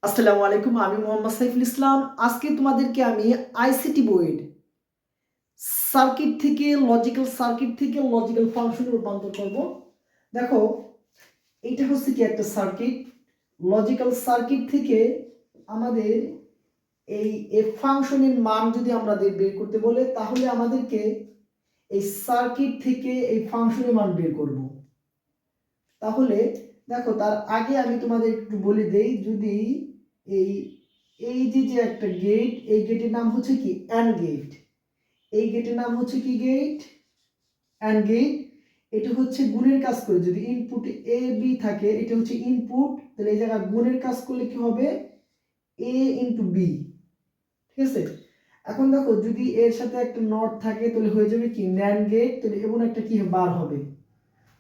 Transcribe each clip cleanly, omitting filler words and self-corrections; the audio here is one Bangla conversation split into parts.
আসসালামু আলাইকুম, আমি মোহাম্মদ সাইফুল ইসলাম। আজকে তোমাদেরকে আমি আইসিটি বইয়ের সার্কিট থেকে লজিক্যাল ফাংশনে রূপান্তর করব। দেখো, এটা হচ্ছে কি একটা সার্কিট। লজিক্যাল সার্কিট থেকে আমাদের এই ফাংশনের মান যদি আমাদের বের করতে বলে, তাহলে আমাদেরকে এই সার্কিট থেকে এই ফাংশনের মান বের করব। তাহলে দেখো, তার আগে আমি তোমাদের একটু বলে দেই, যদি এই এই যে একটা গেট, এই গেটের নাম হচ্ছে কি অ্যান্ড গেট। এই গেটের নাম হচ্ছে কি গেট, অ্যান্ড গেট। এটা হচ্ছে গুণের কাজ করে, যদি ইনপুট এ বি থাকে, এটা হচ্ছে ইনপুট, তাহলে এই জায়গায় গুণের কাজ করলে কি হবে, এ ইন্টু বি। ঠিক আছে, এখন দেখো, যদি এর সাথে একটা নট থাকে তাহলে হয়ে যাবে কি ন্যান্ড গেট, তাহলে এমন একটা কি বার হবে।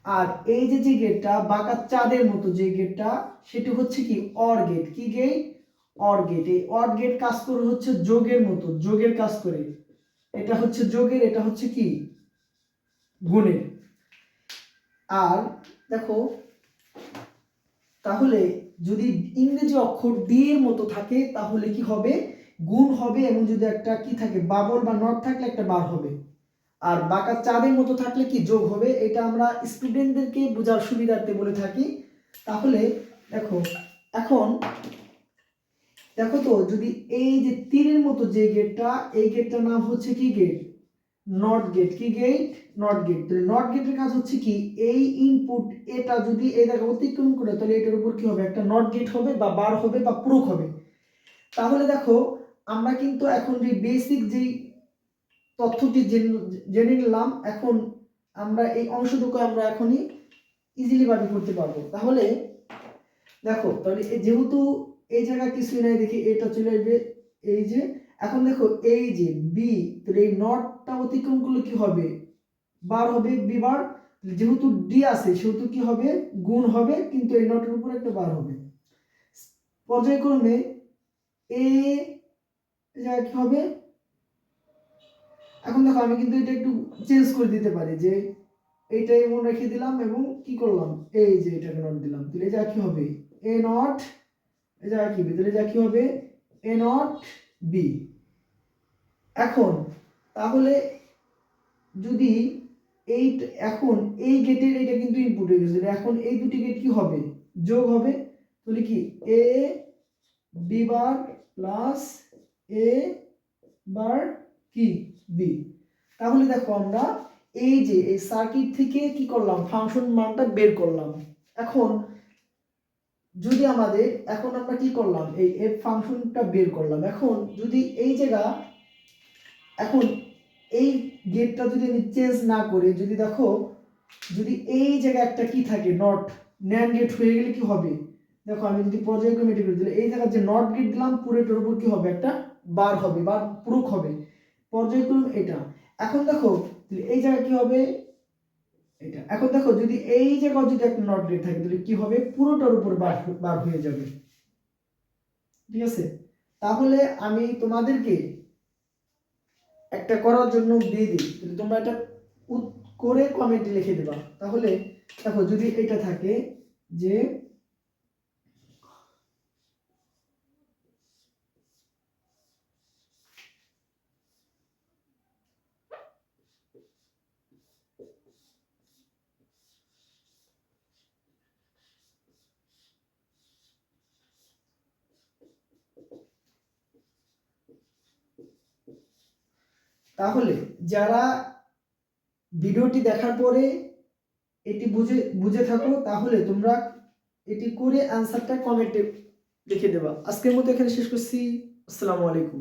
আর এই যে গেটটা বাঁকা চাঁদের মতো যে গেটটা, সেটা হচ্ছে কি অর গেট। কি গেট? Or gate. এই অর গেট কাজ করে হচ্ছে যোগের মতো, যোগের কাজ করে। এটা হচ্ছে যোগের, এটা হচ্ছে কি গুণের। আর দেখো, তাহলে যদি ইংরেজি অক্ষর ডি এর মতো থাকে তাহলে কি হবে, গুণ হবে, এবং যদি একটা কি থাকে বাবল বা নট থাকলে একটা বার হবে। আর বাঁকা চাঁদের মতো থাকলে কি যোগ হবে। এটা আমরা স্টুডেন্টদেরকে বোঝার সুবিধার্থে বলে থাকি। তাহলে দেখো, এখন দেখো তো, যদি এই যে তীরের মতো যে গেটটা, এই গেটটার নাম হচ্ছে কি গেট, নট গেট। কি গেট? Not gate. তাহলে নট গেটের কাজ হচ্ছে কি, এই ইনপুট এটা যদি এই জায়গায় অতিক্রম করে, তাহলে এটার উপর কি হবে, একটা নট গেট হবে বা বার হবে বা প্রোক হবে। তাহলে দেখো, আমরা কিন্তু এখন যে বেসিক যেই তথ্যটি জেনে নিলাম, এখন আমরা এই অংশটুকু আমরা এখনই ইজিলি ভাবে করতে পারবো। তাহলে দেখো, তাহলে যেহেতু এই জায়গায় কিছুই নাই, দেখি এটা চলে আসবে এই যে। এখন দেখো, এই যে বি, তাহলে এই নটটা অতিক্রম করলে কি হবে, বার হবে, বি বার। যেহেতু ডি আছে সেহেতু কি হবে, গুণ হবে, কিন্তু এই নটের উপর একটা বার হবে। পর্যায়ক্রমে এ জায়গায় কি হবে, এখন দেখো, আমি কিন্তু এটা একটু চেঞ্জ করে দিতে পারি, যে এইটা এমন রেখে দিলাম এবং কি করলাম, এই যে এটাকে নট দিলাম, তাহলে যা কি হবে এ নট, এই জায়গা কি বি, তাহলে যা কি হবে এ নট বি। এখন তাহলে যদি এই, এখন এই গেটের এটা কিন্তু ইনপুট হয়ে গেছে, এখন এই দুটি গেট কি হবে, যোগ হবে। তাহলে কি এ বি বার প্লাস এ বার কি বি। তাহলে দেখো, আমরা এই যে এই সার্কিট থেকে কি করলাম, ফাংশন মানটা বের করলাম। এখন যদি আমাদের, এখন আমরা কি করলাম, এই এফ ফাংশনটা বের করলাম। এখন যদি এই জায়গা, এখন এই গেটটা যদি আমি চেঞ্জ না করে, যদি দেখো, যদি এই জায়গায় একটা কি থাকে নট, ন্যান্ড গেট হয়ে গেলে কি হবে, দেখো আমি যদি পর্যায়ক্রমে এটি করে দিলে, এই জায়গায় যে নট গেট দিলাম পুরোটার উপর কি হবে, একটা বার হবে বা প্রুফ হবে, পর্যায়ক্রম এটা। এখন দেখো, এই জায়গায় কি হবে, এটা। এখন দেখো, যদি এই জায়গায় যদি একটা নট গেট থাকে তাহলে কি হবে, পুরোটার উপর বার হয়ে যাবে। ঠিক আছে, তাহলে আমি তোমাদেরকে একটা করার জন্য দিয়ে দিই, তোমরা এটা করে কমেন্টে লিখে দেবা। তাহলে দেখো, যদি এটা থাকে যে তাহলে যারা ভিডিওটি দেখার পরে এটি বুঝে থাকো, তাহলে তোমরা এটি করে অ্যান্সারটা কমেন্টে লিখে দেবা। আজকের মতো এখানে শেষ করছি। আসসালামু আলাইকুম।